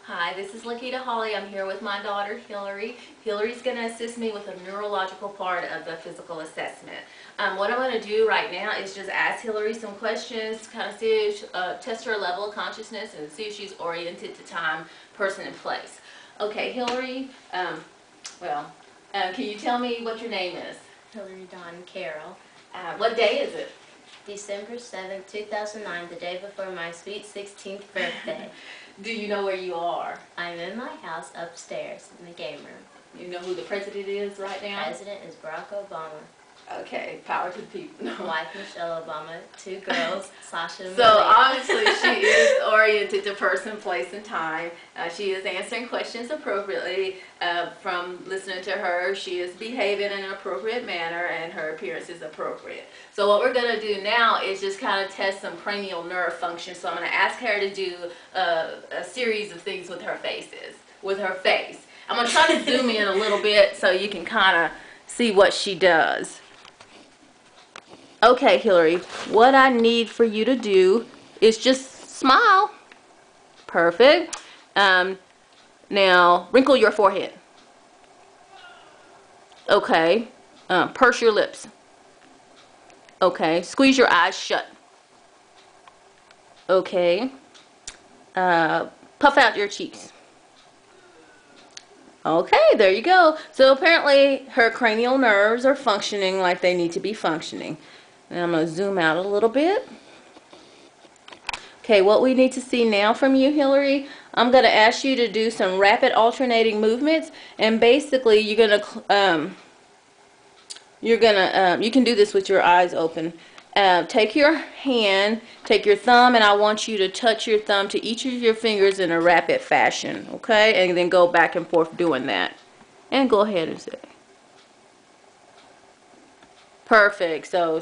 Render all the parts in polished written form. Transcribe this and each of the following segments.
Hi, this is Lakita Holly. I'm here with my daughter Hillary. Hillary's going to assist me with the neurological part of the physical assessment. What I'm going to do right now is just ask Hillary some questions, kind of see if, test her level of consciousness and see if she's oriented to time, person, and place. Okay, Hillary, can you tell me what your name is? Hillary Dawn Carroll. What day is it? December 7th, 2009, the day before my sweet 16th birthday. Do you know where you are? I'm in my house upstairs in the game room. You know who the president is right now? President is Barack Obama. Okay, power to the people. No. Wife Michelle Obama. 2 girls, Sasha and So Malia. obviously she is oriented to person, place, and time. She is answering questions appropriately. From listening to her, she is behaving in an appropriate manner and her appearance is appropriate. So what we're going to do now is just kind of test some cranial nerve function. So I'm going to ask her to do a series of things with her face. I'm going to try to zoom in a little bit so you can kind of see what she does. Okay, Hillary, what I need for you to do is just smile. Perfect. Now, wrinkle your forehead. Okay. Purse your lips. Okay. Squeeze your eyes shut. Okay. Puff out your cheeks. Okay, there you go. So apparently her cranial nerves are functioning like they need to be functioning. And I'm going to zoom out a little bit. Okay, what we need to see now from you, Hillary, I'm going to ask you to do some rapid alternating movements, and basically you can do this with your eyes open. Take your hand, take your thumb, and I want you to touch your thumb to each of your fingers in a rapid fashion, okay? And then go back and forth doing that. And go ahead and say. Perfect. So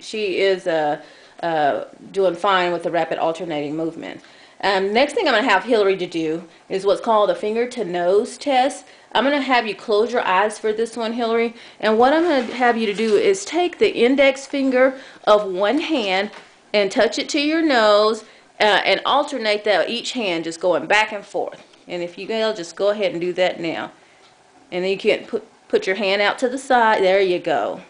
she is doing fine with the rapid alternating movement. Next thing I'm going to have Hillary to do is what's called a finger to nose test. I'm going to have you close your eyes for this one, Hillary. And what I'm going to have you to do is take the index finger of one hand and touch it to your nose and alternate that each hand, just going back and forth. And if you will, just go ahead and do that now. And then you can put your hand out to the side. There you go.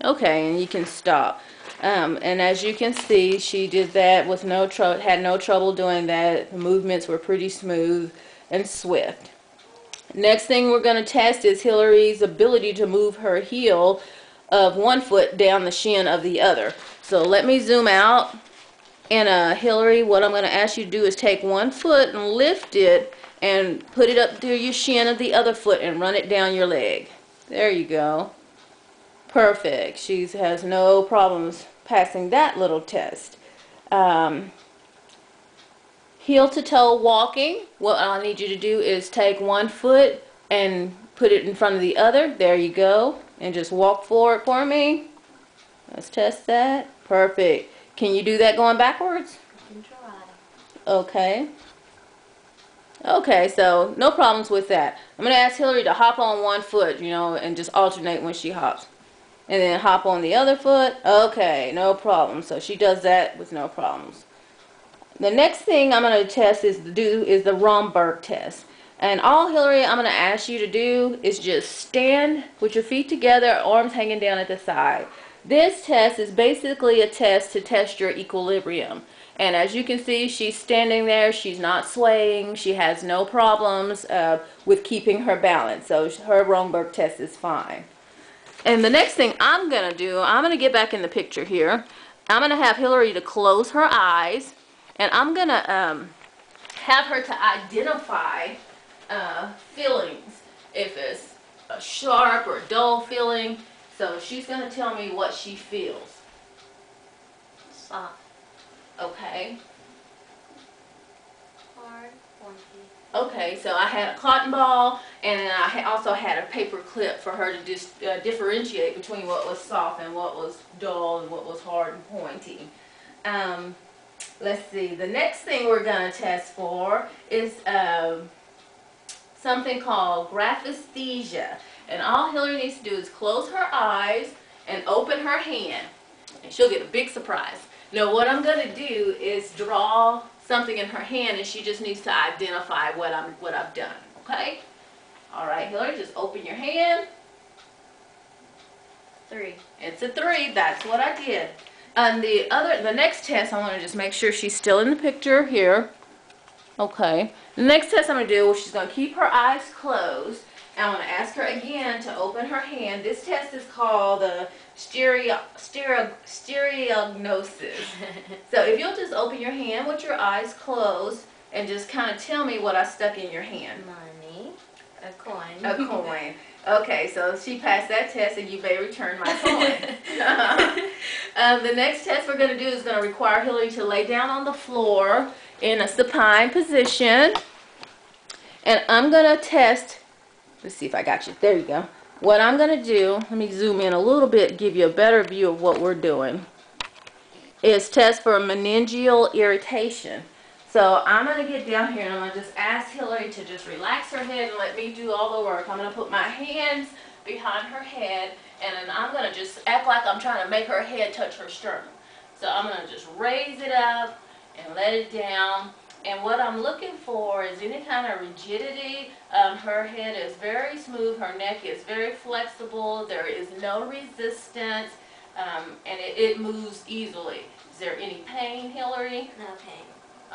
Okay, and you can stop. And as you can see, she did that with no trouble, had no trouble doing that. The movements were pretty smooth and swift. Next thing we're going to test is Hillary's ability to move her heel of one foot down the shin of the other. So let me zoom out. And Hillary, what I'm going to ask you to do is take one foot and lift it and put it up to your shin of the other foot and run it down your leg. There you go. Perfect. She has no problems passing that little test. Heel to toe walking. What I need you to do is take one foot and put it in front of the other. There you go. And just walk forward for me. Let's test that. Perfect. Can you do that going backwards? I can try. Okay. Okay, so no problems with that. I'm going to ask Hillary to hop on one foot, and just alternate when she hops. And then hop on the other foot. Okay, no problem. So she does that with no problems. The next thing I'm going to test is the Romberg test. And all, Hillary, I'm going to ask you to do is just stand with your feet together, arms hanging down at the side. This test is basically a test to test your equilibrium. And as you can see, she's standing there. She's not swaying. She has no problems with keeping her balance. So her Romberg test is fine. And the next thing I'm going to do, I'm going to get back in the picture here. I'm going to have Hillary to close her eyes. And I'm going to have her to identify feelings. If it's a sharp or dull feeling. So she's going to tell me what she feels. Soft. Okay. Hard. Wonky. Okay, so I had a cotton ball, and then I also had a paper clip for her to just differentiate between what was soft and what was dull and what was hard and pointy. Let's see, the next thing we're going to test for is something called graphesthesia. And all Hillary needs to do is close her eyes and open her hand. And she'll get a big surprise. No, what I'm going to do is draw something in her hand, and she just needs to identify what I've done. Okay? All right, Hillary, just open your hand. 3. It's a 3. That's what I did. And the next test, I want to just make sure she's still in the picture here. Okay. The next test I'm going to do, she's going to keep her eyes closed. And I'm going to ask her again to open her hand. This test is called the stereognosis. So if you'll just open your hand with your eyes closed and just kind of tell me what I stuck in your hand. Money. A coin. A coin. Okay, so she passed that test, and you may return my coin. The next test we're going to do is going to require Hillary to lay down on the floor in a supine position. And I'm going to test, let's see if I got you. There you go. What I'm going to do, let me zoom in a little bit, give you a better view of what we're doing, is test for meningeal irritation. So I'm going to get down here, and I'm going to just ask Hillary to just relax her head and let me do all the work. I'm going to put my hands behind her head, and then I'm going to just act like I'm trying to make her head touch her sternum. So I'm going to just raise it up and let it down. And what I'm looking for is any kind of rigidity. Her head is very smooth. Her neck is very flexible. There is no resistance, and it moves easily. Is there any pain, Hillary? No pain.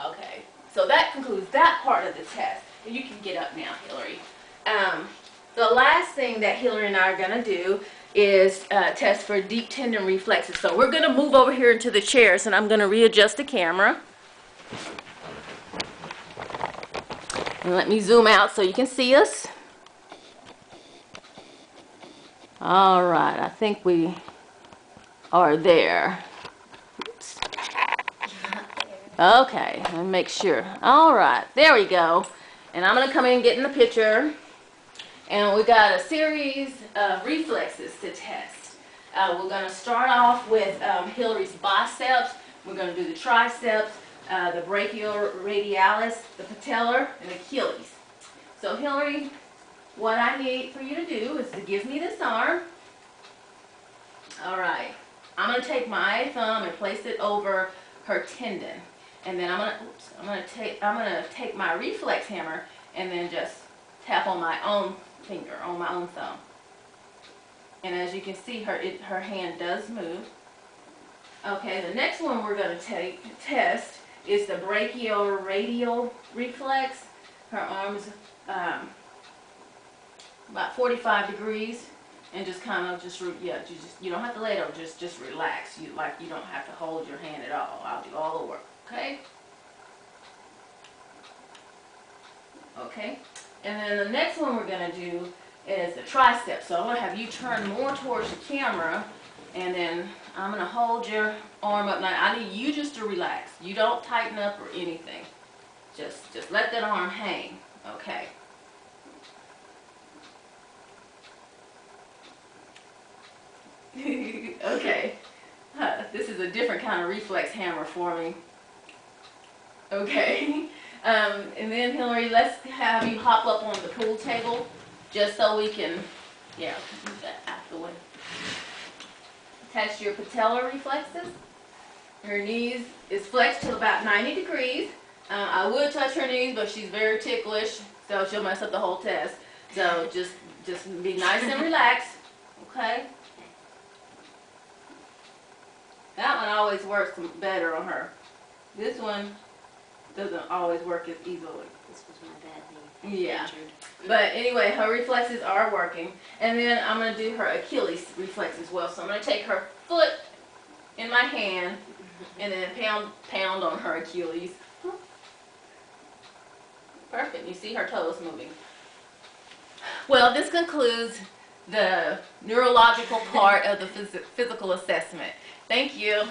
Okay, so that concludes that part of the test. You can get up now, Hillary. The last thing that Hillary and I are going to do is test for deep tendon reflexes. So we're going to move over here into the chairs, and I'm going to readjust the camera. And let me zoom out so you can see us. All right, I think we are there. Oops. Okay, let me make sure. All right, there we go. And I'm going to come in and get in the picture. And we got a series of reflexes to test. We're going to start off with Hillary's biceps. We're going to do the triceps, the brachioradialis, the patellar, and Achilles. So Hillary, what I need for you to do is to give me this arm. All right. I'm going to take my thumb and place it over her tendon. And then I'm gonna take my reflex hammer and then just tap on my own finger, on my own thumb. And as you can see, her hand does move. Okay, the next one we're going to test is the brachioradial reflex. Her arms about 45 degrees, and just kind of you don't have to lay it over, just relax. You don't have to hold your hand at all. I'll do all the work. Okay. Okay. And then the next one we're going to do is the tricep. So I'm going to have you turn more towards the camera, and then I'm going to hold your arm up. Now I need you just to relax. You don't tighten up or anything. Just let that arm hang. Okay. Okay. This is a different kind of reflex hammer for me. Okay. And then Hillary, let's have you hop up on the pool table just so we can, move that out the way. Attach your patellar reflexes. Her knees is flexed to about 90 degrees. I would touch her knees, but she's very ticklish, so she'll mess up the whole test. So just be nice and relaxed. Okay. That one always works better on her. This one doesn't always work as easily. This was my bad knee. Yeah. But anyway, her reflexes are working. And then I'm going to do her Achilles reflex as well. So I'm going to take her foot in my hand and then pound on her Achilles. Perfect. You see her toes moving. Well, this concludes the neurological part of the physical assessment. Thank you.